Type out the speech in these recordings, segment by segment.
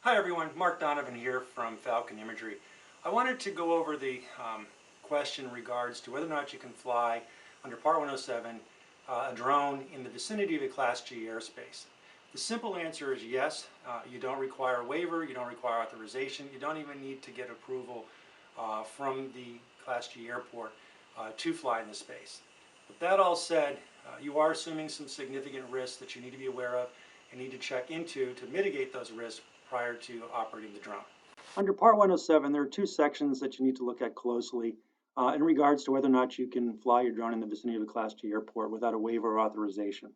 Hi everyone, Mark Donovan here from Falcon Imagery. I wanted to go over the question in regards to whether or not you can fly under Part 107 a drone in the vicinity of a Class G airspace. The simple answer is yes. You don't require a waiver, you don't require authorization, you don't even need to get approval from the Class G airport to fly in this space. With that all said, you are assuming some significant risks that you need to be aware of and need to check into to mitigate those risks prior to operating the drone. Under Part 107, there are two sections that you need to look at closely in regards to whether or not you can fly your drone in the vicinity of a Class G airport without a waiver or authorization.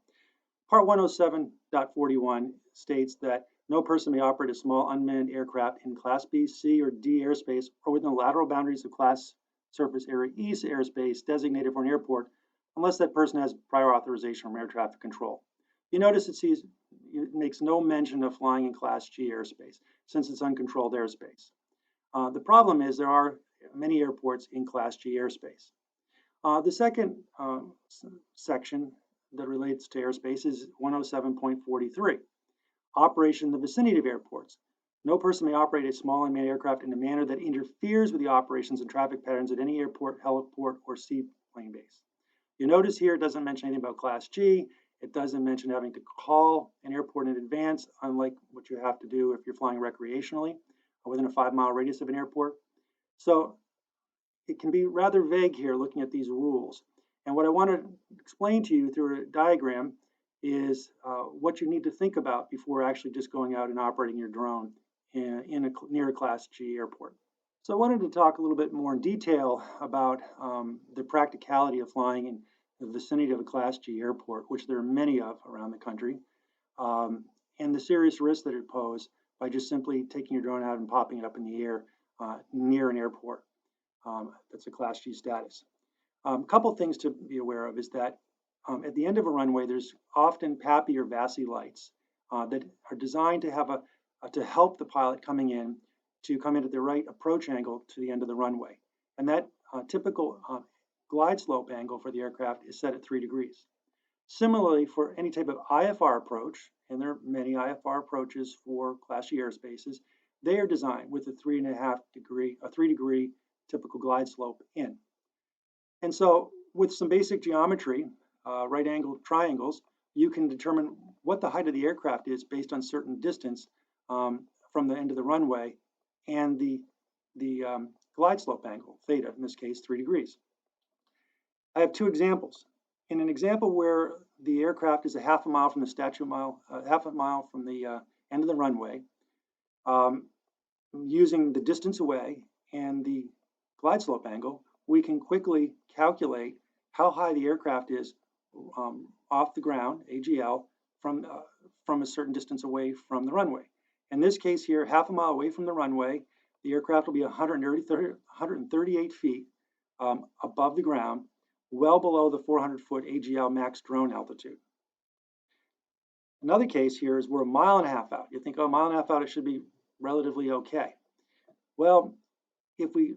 Part 107.41 states that no person may operate a small unmanned aircraft in Class B, C, or D airspace or within the lateral boundaries of Class Surface Area East airspace designated for an airport unless that person has prior authorization from air traffic control. You notice it makes no mention of flying in Class G airspace since it's uncontrolled airspace. The problem is there are many airports in Class G airspace. The second section that relates to airspace is 107.43, operation in the vicinity of airports. No person may operate a small unmanned aircraft in a manner that interferes with the operations and traffic patterns at any airport, heliport, or seaplane base. You notice here it doesn't mention anything about Class G. It doesn't mention having to call an airport in advance, unlike what you have to do if you're flying recreationally within a 5-mile radius of an airport. So it can be rather vague here looking at these rules. And what I want to explain to you through a diagram is what you need to think about before actually just going out and operating your drone near a Class G airport. So I wanted to talk a little bit more in detail about the practicality of flying in the vicinity of a Class G airport, which there are many of around the country, and the serious risks that it poses by just simply taking your drone out and popping it up in the air near an airport that's a Class G status. A couple things to be aware of is that at the end of a runway, there's often PAPI or VASI lights that are designed to have to help the pilot coming in to come in at the right approach angle to the end of the runway. And that typical glide slope angle for the aircraft is set at 3 degrees. Similarly, for any type of IFR approach, and there are many IFR approaches for Class G airspaces, they are designed with a 3 degree typical glide slope in. And so with some basic geometry, right angled triangles, you can determine what the height of the aircraft is based on certain distance from the end of the runway and the glide slope angle, theta, in this case, 3 degrees. I have two examples. In an example where the aircraft is a half a mile from the end of the runway, using the distance away and the glide slope angle, we can quickly calculate how high the aircraft is off the ground, AGL, from a certain distance away from the runway. In this case here, half a mile away from the runway, the aircraft will be 138 feet above the ground, well below the 400-foot AGL max drone altitude. Another case here is we're a mile and a half out. You think, oh, a mile and a half out, it should be relatively okay. Well, if we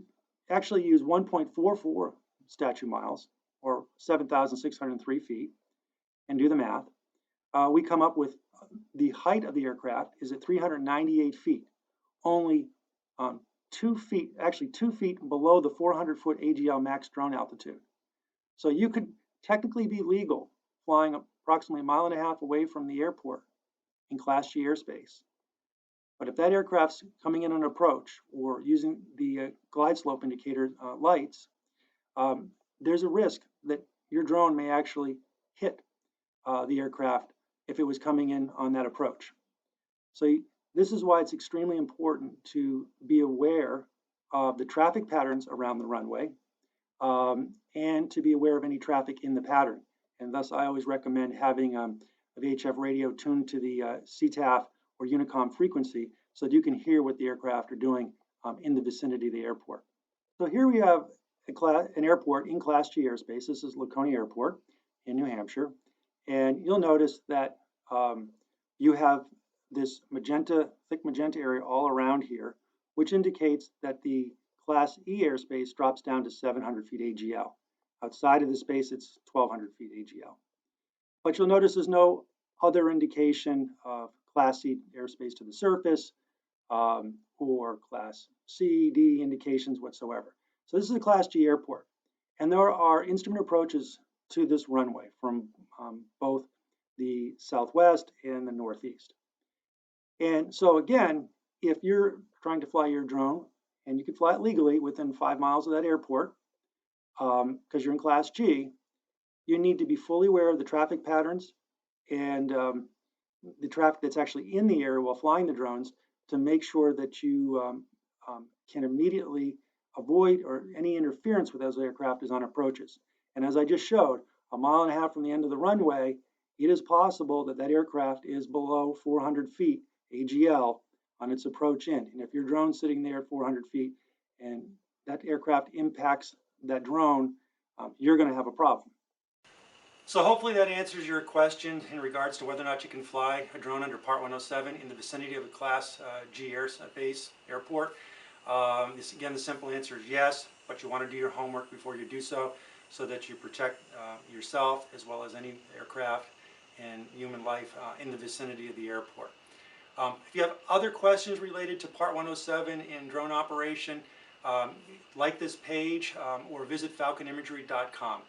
actually use 1.44 statute miles, or 7,603 feet, and do the math, we come up with the height of the aircraft is at 398 feet, only 2 feet below the 400-foot AGL max drone altitude. So you could technically be legal flying approximately a mile and a half away from the airport in Class G airspace. But if that aircraft's coming in on approach or using the glide slope indicator lights, there's a risk that your drone may actually hit the aircraft if it was coming in on that approach. So this is why it's extremely important to be aware of the traffic patterns around the runway and to be aware of any traffic in the pattern. And thus, I always recommend having a VHF radio tuned to the CTAF or Unicom frequency so that you can hear what the aircraft are doing in the vicinity of the airport. So here we have an airport in Class G airspace. This is Laconia Airport in New Hampshire. And you'll notice that you have this thick magenta area all around here, which indicates that the Class E airspace drops down to 700 feet AGL. Outside of the space, it's 1,200 feet AGL. But you'll notice there's no other indication of Class C airspace to the surface, or Class C, D indications whatsoever. So this is a Class G airport, and there are instrument approaches to this runway from both the southwest and the northeast. And so again, if you're trying to fly your drone, and you can fly it legally within 5 miles of that airport, because you're in Class G, you need to be fully aware of the traffic patterns and the traffic that's actually in the area while flying the drones to make sure that you can immediately avoid or any interference with those aircraft is on approaches. And as I just showed, a mile and a half from the end of the runway, it is possible that that aircraft is below 400 feet AGL on its approach in. And if your drone's sitting there at 400 feet and that aircraft impacts that drone, you're going to have a problem. So hopefully that answers your question in regards to whether or not you can fly a drone under Part 107 in the vicinity of a Class G airspace airport. Again, the simple answer is yes, but you want to do your homework before you do so that you protect yourself as well as any aircraft and human life in the vicinity of the airport. If you have other questions related to Part 107 in drone operation, like this page or visit falconimagery.com.